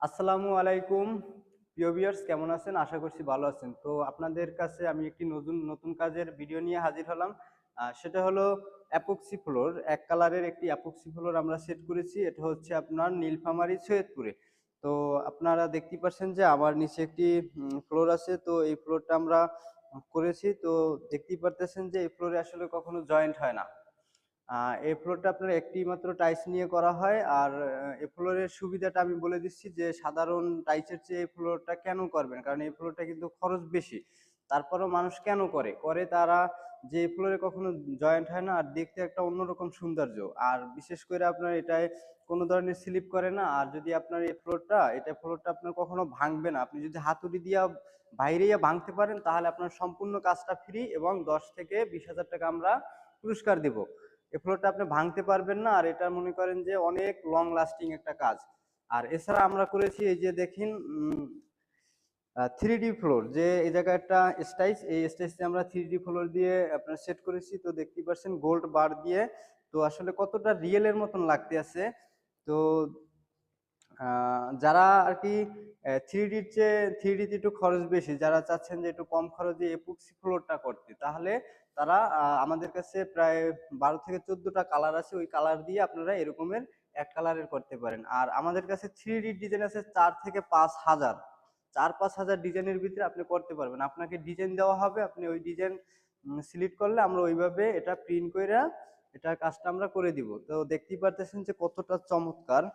আসসালামু আলাইকুম প্রিয় ভিউয়ার্স, কেমন আছেন? আশা করছি ভালো আছেন। তো আপনাদের কাছে আমি একটি নতুন নতুন কাজের ভিডিও নিয়ে হাজির হলাম। সেটা হলো অ্যাপক্সি ফ্লোর। এক কালারের একটি অ্যাপক্সি ফ্লোর আমরা সেট করেছি। এটা হচ্ছে আপনার নীলফামারী সৈয়দপুরে। তো আপনারা দেখতেই পাচ্ছেন যে আমার নিচে একটি ফ্লোর আছে। তো এই ফ্লোরটা আমরা করেছি। তো দেখতেই পারতেছেন যে এই ফ্লোরে আসলে কখনো জয়েন্ট হয় না। এই ফ্লোরটা আপনার একটি মাত্র টাইলস নিয়ে করা হয়। আর এই ফ্লোরের সুবিধাটা আমি বলে দিচ্ছি যে সাধারণ টাইলসের চেয়ে এই ফ্লোরটা কেন করবেন, কারণ এই ফ্লোরটা কিন্তু খরচ বেশি। তারপরেও মানুষ কেন করে করে তারা যে এই ফ্লোরে কখনো জয়েন্ট হয় না আর দেখতে একটা অন্যরকম সৌন্দর্য। আর বিশেষ করে আপনার এটায় কোনো ধরনের স্লিপ করে না। আর যদি আপনার এই ফ্লোরটা আপনার কখনো ভাঙবে না। আপনি যদি হাতুড়ি দিয়া বাইরে ভাঙতে পারেন তাহলে আপনার সম্পূর্ণ কাজটা ফ্রি এবং 10 থেকে 20 হাজার টাকা আমরা পুরস্কার দিব। এই ফ্লোরটা আপনি ভাঙতে পারবেন না। আর এটা মনে করেন যে অনেক লং লাস্টিং একটা কাজ। আর এছাড়া আমরা করেছি এই যে দেখেন 3D ফ্লোর, যে এই জায়গায় একটা স্টাইস, এই স্টাইসে আমরা 3D ফ্লোর দিয়ে আপনার সেট করেছি। তো দেখতেই পাচ্ছেন গোল্ড বার দিয়ে। তো আসলে কতটা রিয়েলের মতন লাগতে আছে। তো যারা আর কি থ্রিডির চেয়ে থ্রিডিতে একটু খরচ বেশি, যারা চাচ্ছেন যে একটু কম খরচে এপক্সি ফ্লোরটা করতে, তাহলে তারা আমাদের কাছে প্রায় 12 থেকে 14টা কালার আছে। ওই কালার দিয়ে আপনারা এরকমের এক কালারের করতে পারেন। আর আমাদের কাছে 3D ডিজাইন আছে 4 থেকে 5 হাজার, 4-5 হাজার ডিজাইনের ভিতরে আপনি করতে পারবেন। আপনাকে ডিজাইন দেওয়া হবে, আপনি ওই ডিজাইন সিলেক্ট করলে আমরা ওইভাবে এটা প্রিন্ট করে এটার কাজটা আমরা করে দিব। তো দেখতেই পারতেছেন যে কতটা চমৎকার।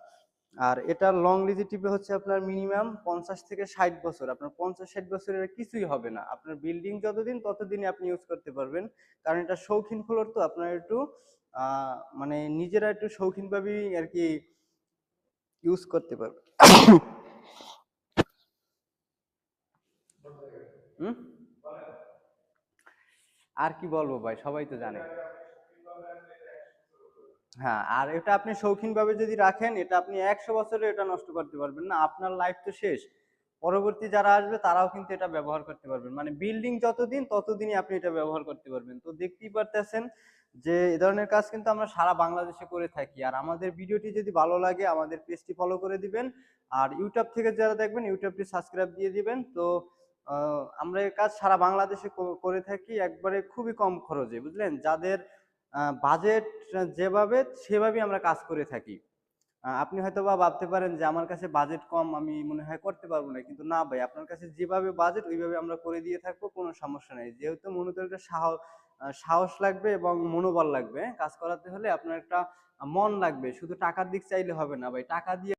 আর এটা লং লিজিটিভে হচ্ছে আপনার মিনিমাম 50 থেকে 60 বছর। আপনার 50-60 বছরের কিছুই হবে না। আপনার বিল্ডিং যতদিন ততদিনই আপনি ইউজ করতে পারবেন। কারণ এটা শৌখিন ফ্লোর, তো আপনার একটু মানে নিজেরা একটু শৌখিন ভাবেই আর কি ইউজ করতে পারবেন। হুম? আর কি বলবো ভাই, সবাই তো জানে। হ্যাঁ, আর এটা আপনি শৌখিনভাবে যদি রাখেন, এটা আপনি 100 বছরে এটা নষ্ট করতে পারবেন না। আপনার লাইফ তো শেষ। পরবর্তী যারা আসবে তারাও কিন্তু এটা ব্যবহার করতে পারবেন। মানে বিল্ডিং যতদিন ততদিনই আপনি এটা ব্যবহার করতে পারবেন। তো দেখতেই পারতেছেন যে এই ধরনের কাজ কিন্তু আমরা সারা বাংলাদেশে করে থাকি। আর আমাদের ভিডিওটি যদি ভালো লাগে আমাদের পেজটি ফলো করে দিবেন। আর ইউটিউব থেকে যারা দেখবেন ইউটিউবটি সাবস্ক্রাইব দিয়ে দিবেন। তো আমরা এই কাজ সারা বাংলাদেশে করে থাকি একবারে খুবই কম খরচে, বুঝলেন? যাদের বাজেট যেভাবে সেভাবেই আমরা কাজ করে থাকি। আপনি হয়তোবা ভাবতে পারেন যে আমার কাছে বাজেট কম, আমি মনে হয় করতে পারবো না। কিন্তু না ভাই, আপনার কাছে যেভাবে বাজেট ওইভাবে আমরা করে দিয়ে থাকবো, কোনো সমস্যা নেই। যেহেতু মূলত একটা সাহস লাগবে এবং মনোবল লাগবে। কাজ করাতে হলে আপনার একটা মন লাগবে। শুধু টাকার দিক চাইলে হবে না ভাই। টাকা দিয়ে